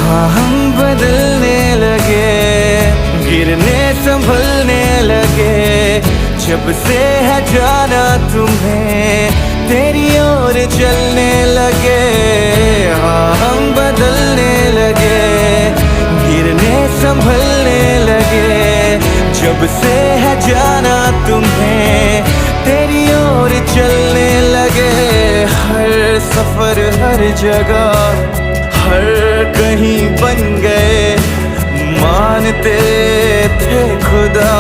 हाँ हम बदलने लगे, गिरने संभलने लगे। जब से है जाना तुम्हें, तेरी ओर चलने लगे। हाँ हम बदलने लगे, गिरने संभलने लगे। जब से है जाना तुम्हें, तेरी ओर चलने लगे। हर सफर हर जगह हर कहीं बन गए, मानते थे खुदा